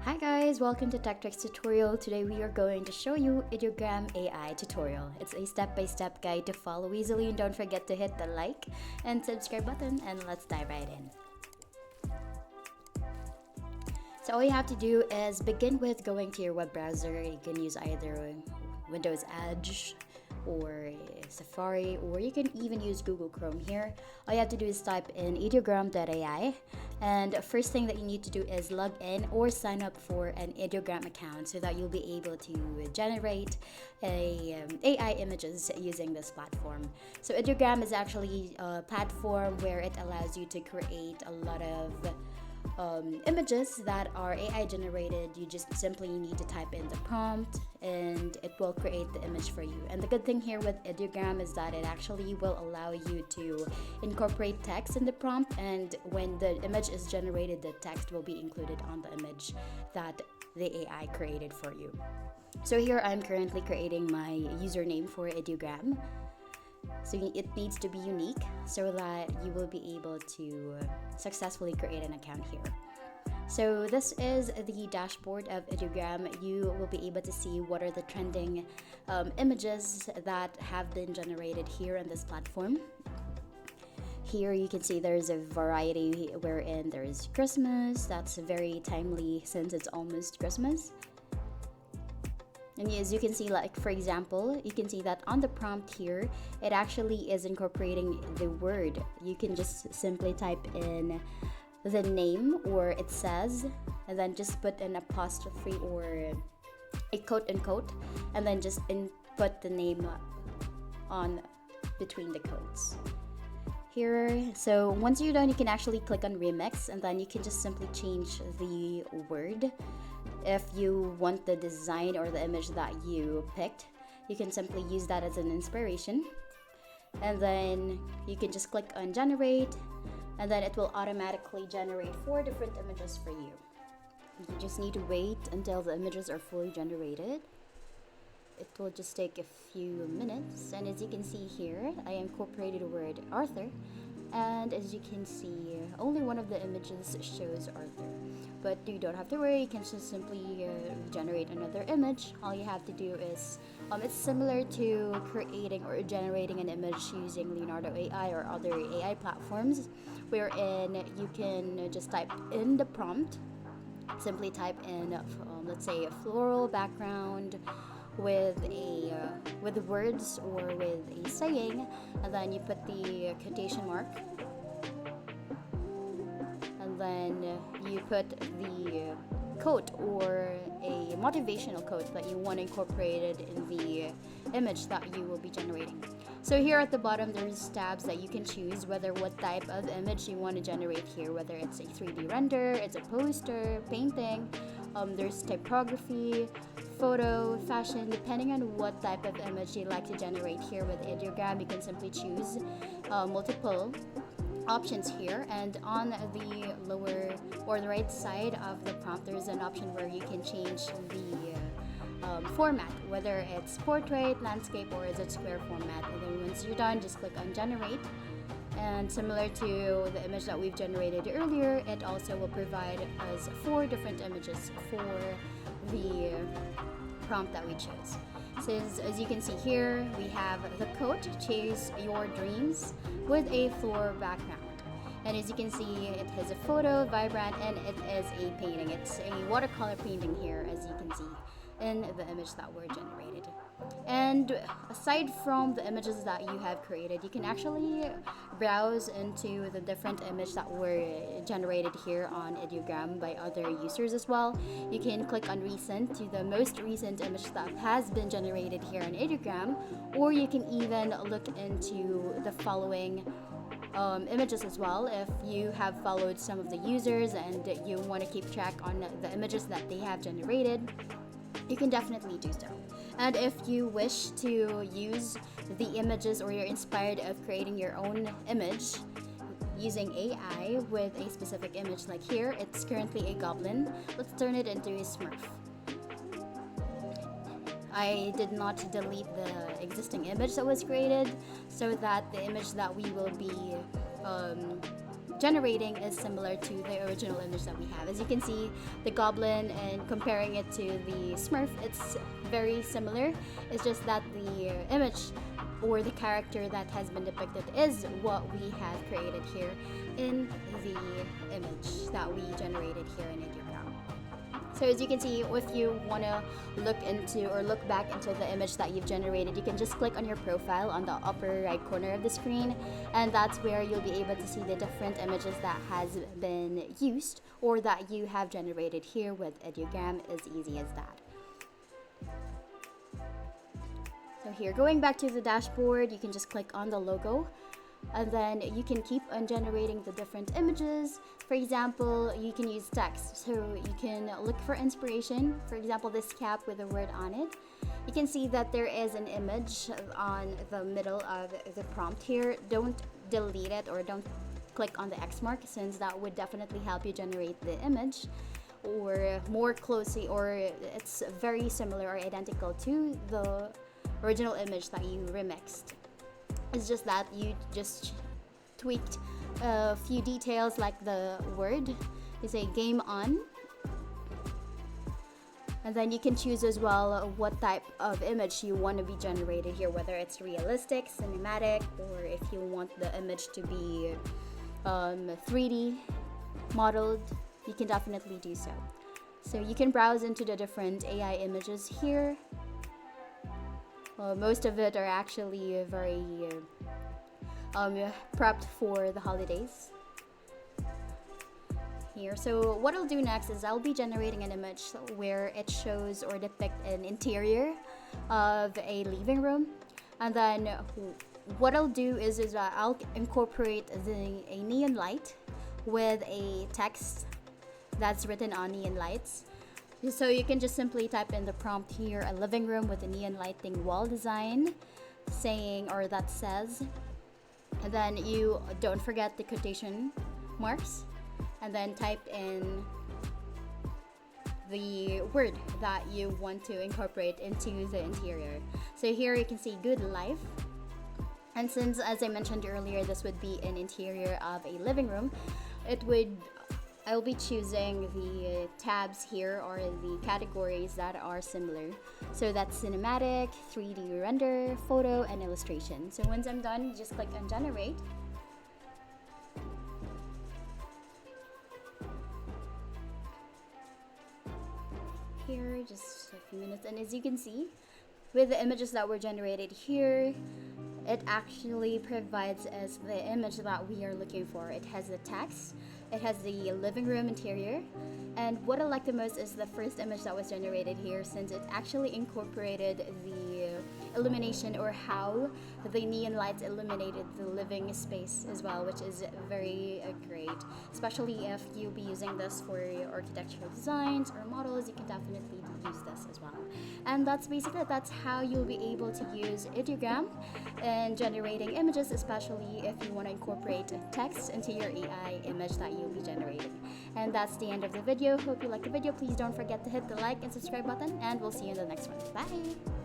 Hi guys, welcome to Tech Tricks tutorial. Today we are going to show you Ideogram AI tutorial. It's a step-by-step guide to follow easily, and don't forget to hit the like and subscribe button, and let's dive right in. So all you have to do is begin with going to your web browser. You can use either Windows Edge or Safari, or you can even use Google Chrome here. All you have to do is type in ideogram.ai, and first thing that you need to do is log in or sign up for an Ideogram account so that you'll be able to generate AI images using this platform. So Ideogram is actually a platform where it allows you to create a lot of images that are AI generated. You just simply need to type in the prompt and it will create the image for you. And the good thing here with Ideogram is that it actually will allow you to incorporate text in the prompt, and when the image is generated, the text will be included on the image that the AI created for you. So here I'm currently creating my username for Ideogram. So it needs to be unique so that you will be able to successfully create an account here. So this is the dashboard of Ideogram. You will be able to see what are the trending images that have been generated here on this platform. Here you can see there's a variety wherein there's Christmas. That's very timely since it's almost Christmas. And as you can see, like for example, you can see that on the prompt here, it actually is incorporating the word. You can just simply type in the name or it says, and then just put an apostrophe or a quote unquote, and then just input the name on between the quotes here. So once you're done, you can actually click on remix, and then you can just simply change the word. If you want the design or the image that you picked, you can simply use that as an inspiration, and then you can just click on generate, and then it will automatically generate 4 different images for you. You just need to wait until the images are fully generated. It will just take a few minutes, and as you can see here, I incorporated the word Arthur, and as you can see, only one of the images shows Arthur. But you don't have to worry, you can just simply generate another image. All you have to do is, it's similar to creating or generating an image using Leonardo AI or other AI platforms, wherein you can just type in the prompt, simply type in, let's say, a floral background with words or with a saying, and then you put the quotation mark, and then you put the quote or a motivational quote that you want incorporated in the image that you will be generating. So here at the bottom, there's tabs that you can choose what type of image you want to generate here, whether it's a 3D render, it's a poster, painting. There's typography, photo, fashion. Depending on what type of image you like to generate here with Ideogram, you can simply choose multiple options here, and on the lower or the right side of the prompt, there's an option where you can change the format, whether it's portrait, landscape, or is it square format. And then once you're done, just click on generate, and similar to the image that we've generated earlier, it also will provide us 4 different images for the prompt that we chose. So as you can see here, we have the quote, chase your dreams, with a floor background. And as you can see, it has a photo, vibrant, and it is a painting. It's a watercolor painting here, as you can see in the image that were generated. And aside from the images that you have created, you can actually browse into the different images that were generated here on Ideogram by other users as well. You can click on recent to the most recent image that has been generated here on Ideogram, or you can even look into the following images as well. If you have followed some of the users and you want to keep track on the images that they have generated, you can definitely do so. And if you wish to use the images, or you're inspired of creating your own image using AI with a specific image, like here, it's currently a goblin. Let's turn it into a smurf. I did not delete the existing image that was created, so that the image that we will be generating is similar to the original image that we have. As you can see, the goblin, and comparing it to the Smurf, it's very similar. It's just that the image or the character that has been depicted is what we have created here in the image that we generated here in Ideogram. So as you can see, if you want to look into or look back into the image that you've generated, you can just click on your profile on the upper right corner of the screen, and that's where you'll be able to see the different images that has been used or that you have generated here with Ideogram. As easy as that. So here, going back to the dashboard, you can just click on the logo, and then you can keep on generating the different images. For example, you can use text, so you can look for inspiration. For example, this cap with a word on it. You can see that there is an image on the middle of the prompt here. Don't delete it or don't click on the X mark, since that would definitely help you generate the image or more closely, or it's very similar or identical to the original image that you remixed. It's just that you just tweaked a few details, like the word. You say game on, and then you can choose as well what type of image you want to be generated here, whether it's realistic, cinematic, or if you want the image to be 3D modeled, you can definitely do so. So you can browse into the different AI images here. Most of it are actually very prepped for the holidays here. So what I'll do next is I'll be generating an image where it shows or depicts an interior of a living room, and then what I'll do is I'll incorporate a neon light with a text that's written on neon lights. So you can just simply type in the prompt here, a living room with a neon lighting wall design, saying, or that says, and then you don't forget the quotation marks, and then type in the word that you want to incorporate into the interior. So here you can see good life. And since, as I mentioned earlier, this would be an interior of a living room, I'll be choosing the tabs here, or the categories that are similar. So that's cinematic, 3D render, photo, and illustration. So once I'm done, just click on generate. Here, just a few minutes, and as you can see, with the images that were generated here, it actually provides us the image that we are looking for. It has the text, it has the living room interior, and what I like the most is the first image that was generated here, since it actually incorporated the illumination, or how the neon lights illuminated the living space as well, which is very great, especially if you'll be using this for your architectural designs or models. You can definitely use this as well. And that's how you'll be able to use Ideogram in generating images, especially if you want to incorporate text into your AI image that you'll be generating. And that's the end of the video. Hope you liked the video. Please don't forget to hit the like and subscribe button, and we'll see you in the next one. Bye!